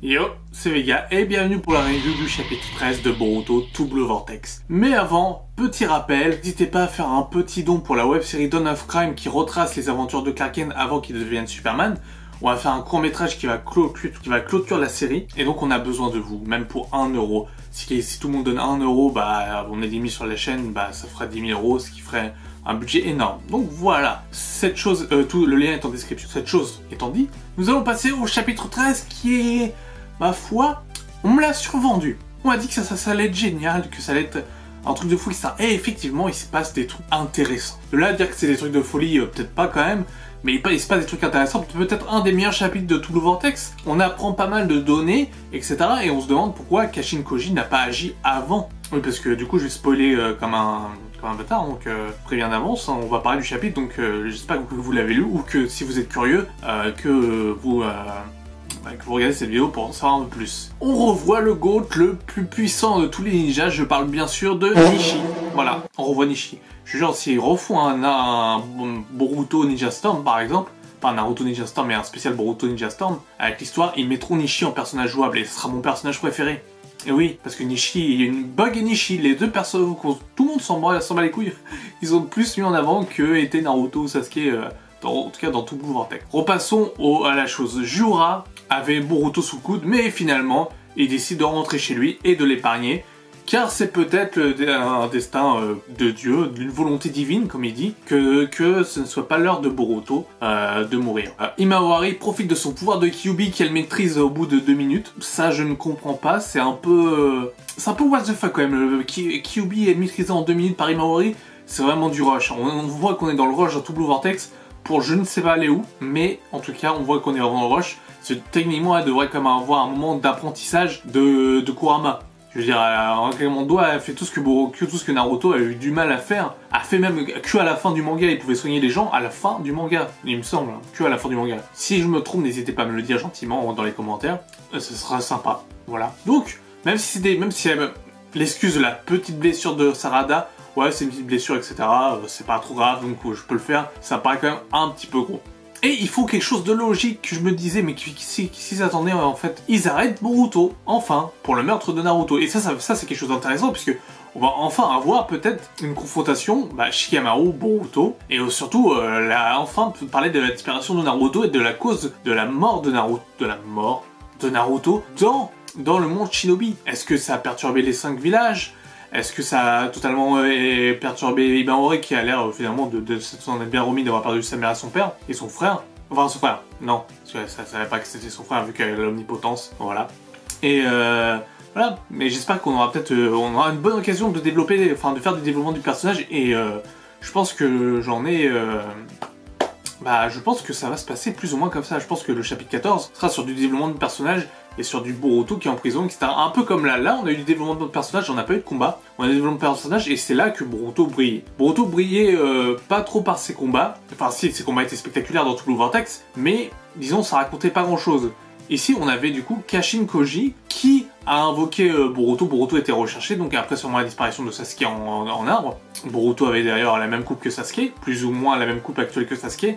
Yo, c'est Vega et bienvenue pour la review du chapitre 13 de Boruto Two Blue Vortex. Mais avant, petit rappel, n'hésitez pas à faire un petit don pour la web-série Dawn of Crime qui retrace les aventures de Clark Kent avant qu'il devienne Superman. On va faire un court-métrage qui va clôturer la série et donc on a besoin de vous, même pour 1 euro. Si tout le monde donne 1 euro, bah on est 10 000 sur la chaîne, bah ça fera 10 000 euros, ce qui ferait un budget énorme. Donc voilà, tout le lien est en description. Cette chose étant dit, nous allons passer au chapitre 13 qui est... ma foi, on me l'a survendu. On m'a dit que ça allait être génial, que ça allait être un truc de folie, ça. Et effectivement, il se passe des trucs intéressants. De là à dire que c'est des trucs de folie, peut-être pas quand même, mais il se passe des trucs intéressants. Peut-être un des meilleurs chapitres de Two Blue Vortex. On apprend pas mal de données, etc. Et on se demande pourquoi Kashin Koji n'a pas agi avant. Oui, parce que du coup, je vais spoiler comme un bâtard, donc préviens d'avance, hein, on va parler du chapitre, donc j'espère que vous l'avez lu, ou que si vous êtes curieux, que vous regardez cette vidéo pour en savoir un peu plus. On revoit le GOAT le plus puissant de tous les ninjas, je parle bien sûr de Nishi. Voilà, on revoit Nishi. Je jure, s'ils refont un Boruto Ninja Storm par exemple, pas un Naruto Ninja Storm mais un spécial Boruto Ninja Storm, avec l'histoire, ils mettront Nishi en personnage jouable et ce sera mon personnage préféré. Et oui, parce que Nishi, il y a une Bug et Nishi, les deux personnes, tout le monde s'en bat les couilles, ils ont plus mis en avant que était Naruto ou Sasuke, en tout cas dans Two Blue Vortex. Repassons à la chose. Jura avait Boruto sous le coude, mais finalement, il décide de rentrer chez lui et de l'épargner, car c'est peut-être un destin de Dieu, d'une volonté divine, comme il dit, que ce ne soit pas l'heure de Boruto de mourir. Himawari profite de son pouvoir de Kyuubi qu'elle maîtrise au bout de 2 minutes. Ça, je ne comprends pas, c'est un peu what the fuck quand même. Kyuubi est maîtrisé en 2 minutes par Himawari, c'est vraiment du rush. On voit qu'on est dans le rush dans Two Blue Vortex, pour je ne sais pas aller où, mais en tout cas, on voit qu'on est vraiment dans le rush. Techniquement, elle devrait quand même avoir un moment d'apprentissage de Kurama. Je veux dire, en claquement de doigts, elle fait tout ce que Naruto a eu du mal à faire. A fait même que à la fin du manga, il pouvait soigner les gens à la fin du manga. Il me semble, hein, que à la fin du manga. Si je me trompe, n'hésitez pas à me le dire gentiment dans les commentaires. Ce sera sympa. Voilà. Donc, même si l'excuse de la petite blessure de Sarada, ouais, c'est une petite blessure, etc. C'est pas trop grave, donc je peux le faire. Ça paraît quand même un petit peu gros. Et il faut quelque chose de logique que je me disais, mais qui s'attendaient en fait. Ils arrêtent Boruto, enfin, pour le meurtre de Naruto. Et ça c'est quelque chose d'intéressant, puisque on va enfin avoir peut-être une confrontation, Shikamaru, Boruto, et surtout, enfin, parler de la disparition de Naruto et de la cause de la mort de Naruto, dans le monde Shinobi. Est-ce que ça a perturbé les 5 villages ? Est-ce que ça a totalement perturbé Himawari qui a l'air finalement de s'en être bien remis d'avoir perdu sa mère à son père et son frère? Enfin son frère, non, parce que ça savait pas que c'était son frère vu qu'elle a l'omnipotence, voilà. Et voilà, mais j'espère qu'on aura peut-être on aura une bonne occasion de développer, enfin de faire des développements du personnage et je pense que je pense que ça va se passer plus ou moins comme ça. Je pense que le chapitre 14 sera sur du développement de personnage et sur du Boruto qui est en prison, etc. Un peu comme là, on a eu du développement de personnage, on n'a pas eu de combat. On a eu du développement de personnage et c'est là que Boruto brillait. Boruto brillait pas trop par ses combats. Enfin si, ses combats étaient spectaculaires dans Two Blue Vortex, mais disons ça racontait pas grand chose. Ici, on avait du coup Kashin Koji qui a invoqué Boruto. Boruto était recherché, donc après sûrement la disparition de Sasuke en arbre. Boruto avait d'ailleurs la même coupe que Sasuke, plus ou moins la même coupe actuelle que Sasuke.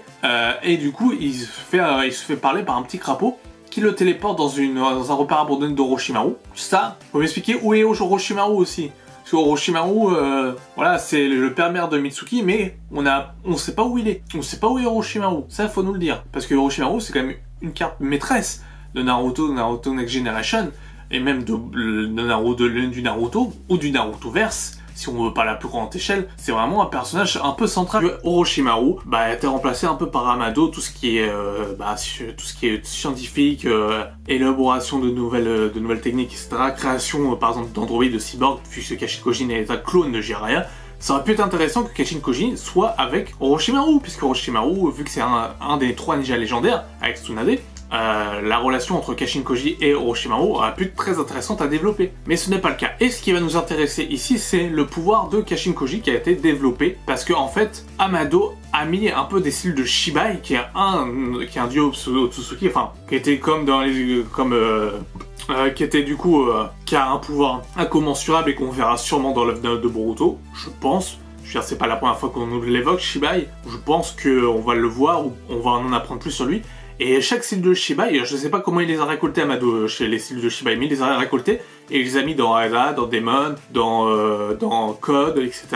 Et du coup, il se fait parler par un petit crapaud qui le téléporte dans un repère abandonné d'Orochimaru. Ça, faut m'expliquer où est Orochimaru aussi. Parce qu'Orochimaru, voilà, c'est le père-mère de Mitsuki, mais on sait pas où il est. On sait pas où est Orochimaru. Ça, faut nous le dire. Parce que Orochimaru, c'est quand même une carte maîtresse de Naruto Next Generation, et même du Naruto, ou du Narutoverse, si on veut pas la plus grande échelle, c'est vraiment un personnage un peu central. Orochimaru, a été remplacé un peu par Amado, tout ce qui est scientifique, élaboration de nouvelles techniques, etc., création par exemple d'androïdes, de cyborgs, puisque Kashin Koji est un clone de Jiraiya. Ça aurait pu être intéressant que Kashin Koji soit avec Orochimaru, puisque Orochimaru, vu que c'est un des 3 ninjas légendaires, avec Tsunade, la relation entre Kashin Koji et Orochimaru aurait pu être très intéressante à développer. Mais ce n'est pas le cas. Et ce qui va nous intéresser ici, c'est le pouvoir de Kashin Koji qui a été développé, parce que en fait, Amado a mis un peu des styles de Shibai, qui est un dieu Otsutsuki, enfin, qui était qui a un pouvoir incommensurable et qu'on verra sûrement dans l'œuvre de Boruto, je pense. Je veux dire, c'est pas la première fois qu'on nous l'évoque, Shibai. Je pense qu'on va le voir, ou on va en apprendre plus sur lui. Et chaque cellule de Shiba, je sais pas comment il les a récoltés Amadou chez les cellules de Shiba, mais il les a récoltés et il les a mis dans Ada, dans Daemon, dans Code, etc.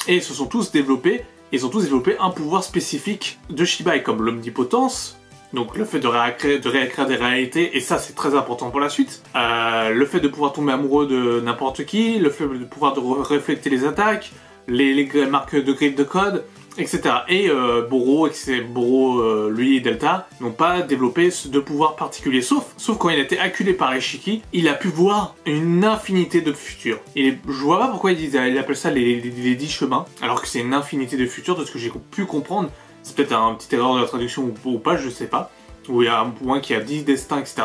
Et ils se sont tous développés, ils ont tous développé un pouvoir spécifique de Shiba, comme l'omnipotence, donc le fait de réécrire des réalités, et ça c'est très important pour la suite. Le fait de pouvoir tomber amoureux de n'importe qui, le fait de pouvoir réfléchir les attaques, les marques de griffes de code, etc. Et Boro, lui et Delta n'ont pas développé de pouvoir particulier, sauf quand il a été acculé par Ishiki, il a pu voir une infinité de futurs. Et je vois pas pourquoi il appelle ça les 10 chemins, alors que c'est une infinité de futurs, de ce que j'ai pu comprendre. C'est peut-être une petite erreur de la traduction ou pas, je sais pas. Où il y a un point qui a 10 destins, etc.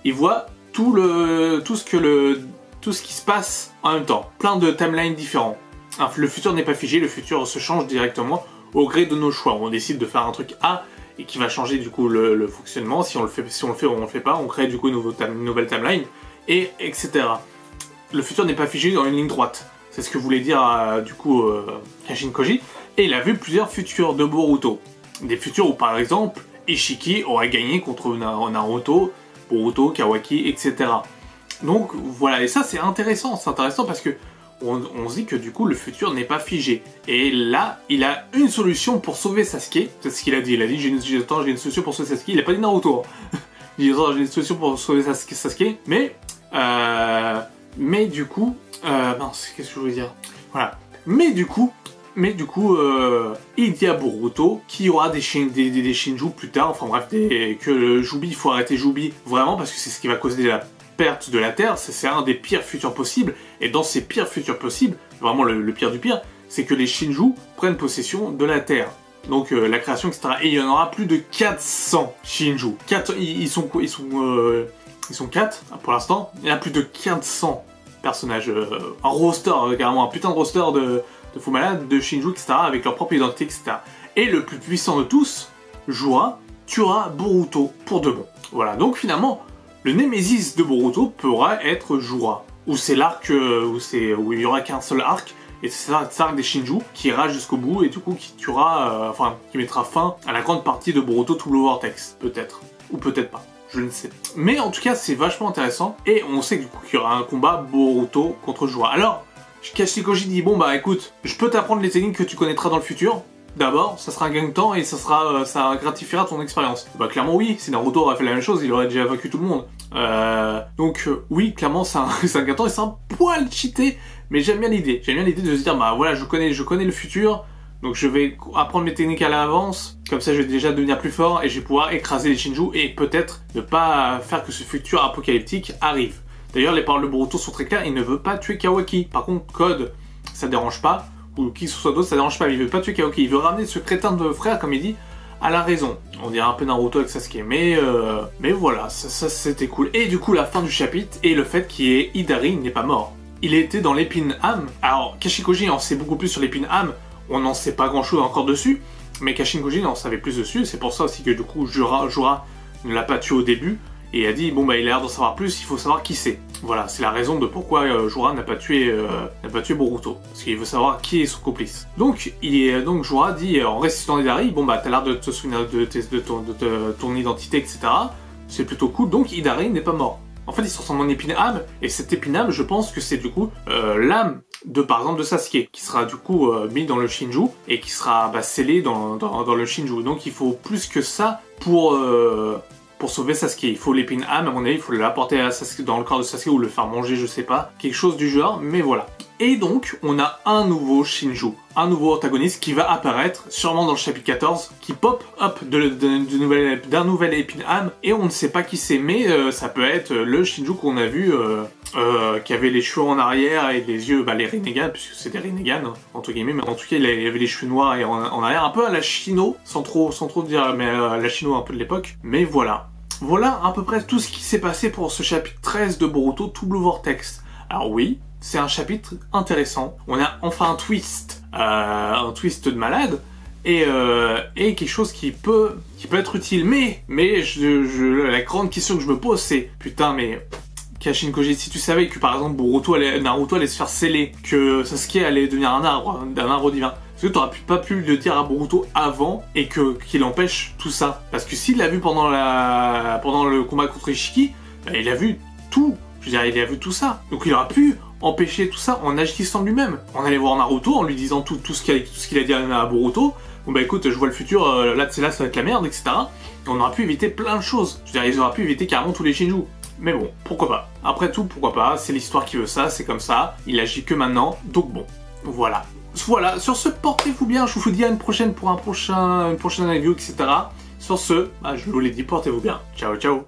Il voit tout ce qui se passe en même temps. Plein de timelines différents. Alors, le futur n'est pas figé, le futur se change directement au gré de nos choix. On décide de faire un truc A et qui va changer du coup le fonctionnement. Si on le fait ou on le fait pas, on crée du coup une nouvelle timeline, et etc. Le futur n'est pas figé dans une ligne droite. C'est ce que voulait dire du coup Kashin Koji. Et il a vu plusieurs futurs de Boruto. Des futurs où par exemple Ishiki aurait gagné contre Naruto, Boruto, Kawaki, etc. Donc voilà, et ça c'est intéressant parce que on se dit que du coup le futur n'est pas figé. Et là, il a une solution pour sauver Sasuke. C'est ce qu'il a dit. Il a dit j'ai une solution pour sauver Sasuke. Il a pas dit Naruto. Il a dit j'ai une solution pour sauver Sasuke. Mais du coup, mince, qu'est-ce que je voulais dire? Voilà. Mais du coup, il dit à Boruto qu'il y aura des Shinju plus tard. Enfin bref, que Jubi, il faut arrêter Jubi vraiment parce que c'est ce qui va causer la perte de la Terre. C'est un des pires futurs possibles. Et dans ces pires futurs possibles, vraiment le pire du pire, c'est que les Shinju prennent possession de la Terre. Donc la création, etc. Et il y en aura plus de 400 Shinju. Ils sont 4 pour l'instant. Il y a plus de 400 personnages. Un roster, carrément un putain de roster de fous malades, de Shinju, etc. avec leur propre identité, etc. Et le plus puissant de tous, Jura, tuera Boruto pour de bon. Voilà, donc finalement, le Némésis de Boruto pourra être Jura. Où c'est l'arc, où il n'y aura qu'un seul arc, et c'est cet arc des Shinju qui ira jusqu'au bout et du coup qui tuera, qui mettra fin à la grande partie de Boruto tout le Vortex. Peut-être. Ou peut-être pas. Je ne sais pas. Mais en tout cas, c'est vachement intéressant, et on sait du coup qu'il y aura un combat Boruto contre Jura. Alors, Kashin Koji dit bon bah écoute, je peux t'apprendre les techniques que tu connaîtras dans le futur. D'abord, ça sera un gain de temps et ça gratifiera ton expérience. Bah clairement oui, si Naruto aurait fait la même chose, il aurait déjà vaincu tout le monde. Oui, clairement c'est un gain de temps et c'est un poil cheaté, mais j'aime bien l'idée. J'aime bien l'idée de se dire bah voilà, je connais le futur, donc je vais apprendre mes techniques à l'avance, comme ça je vais déjà devenir plus fort et je vais pouvoir écraser les Shinju et peut-être ne pas faire que ce futur apocalyptique arrive. D'ailleurs, les paroles de Boruto sont très claires, il ne veut pas tuer Kawaki. Par contre, Code, ça dérange pas, ou qui que ce soit d'autre, ça dérange pas, mais il veut pas tuer Kawaki. Il veut ramener ce crétin de frère, comme il dit, à la raison. On dirait un peu Naruto avec Sasuke, mais voilà, ça c'était cool. Et du coup, la fin du chapitre, et le fait qu'Hidari n'est pas mort. Il était dans l'épine âme. Alors, Kashin Koji en sait beaucoup plus sur l'épine âme, on n'en sait pas grand chose encore dessus, mais Kashin Koji en savait plus dessus, c'est pour ça aussi que du coup, Jura ne l'a pas tué au début, et a dit bon bah il a l'air d'en savoir plus, il faut savoir qui c'est. Voilà, c'est la raison de pourquoi Jura n'a pas tué Boruto, parce qu'il veut savoir qui est son complice. Donc Jura dit en ressuscitant Hidari, bon bah t'as l'air de te souvenir de ton identité, etc. C'est plutôt cool, donc Hidari n'est pas mort. En fait, il se transforme en épine âme, et cette épine âme, je pense que c'est du coup l'âme de par exemple de Sasuke, qui sera du coup mis dans le Shinju, et qui sera scellé dans le Shinju. Donc il faut plus que ça pour sauver Sasuke. Il faut l'épine âme, à mon avis, il faut l'apporter à Sasuke, dans le corps de Sasuke ou le faire manger, je sais pas. Quelque chose du genre, mais voilà. Et donc, on a un nouveau Shinju, un nouveau antagoniste qui va apparaître, sûrement dans le chapitre 14, qui pop up d'un nouvel épine âme, et on ne sait pas qui c'est, mais ça peut être le Shinju qu'on a vu, qui avait les cheveux en arrière et les yeux, les Rinnegan, puisque c'est des Rinnegan, hein, entre guillemets, mais en tout cas, il avait les cheveux noirs et en arrière, un peu à la Shino, sans trop dire, mais à la Shino un peu de l'époque, mais voilà. Voilà à peu près tout ce qui s'est passé pour ce chapitre 13 de Boruto Tout Blue Vortex. Alors oui, c'est un chapitre intéressant. On a enfin un twist de malade, et quelque chose qui peut être utile. Mais la grande question que je me pose, c'est putain, mais Kashin Koji, si tu savais que par exemple Naruto allait se faire sceller, que Sasuke allait devenir un arbre divin, Est-ce que t'aurais pas pu le dire à Boruto avant et qu'il empêche tout ça? Parce que s'il l'a vu pendant le combat contre Ishiki, bah, il a vu tout. Je veux dire, il a vu tout ça. Donc il aurait pu empêcher tout ça en agissant lui-même. On allait voir Naruto en lui disant tout ce qu'il a dit à Boruto. Bon bah écoute, je vois le futur, là ça va être la merde, etc. Et on aurait pu éviter plein de choses. Je veux dire, ils auraient pu éviter carrément tous les Shinju. Mais bon, pourquoi pas. Après tout, pourquoi pas, c'est l'histoire qui veut ça, c'est comme ça. Il agit que maintenant, donc bon, voilà. Voilà, sur ce, portez-vous bien, je vous dis à une prochaine pour une prochaine review, etc. Sur ce, bah, je vous l'ai dit, portez-vous bien. Ciao, ciao.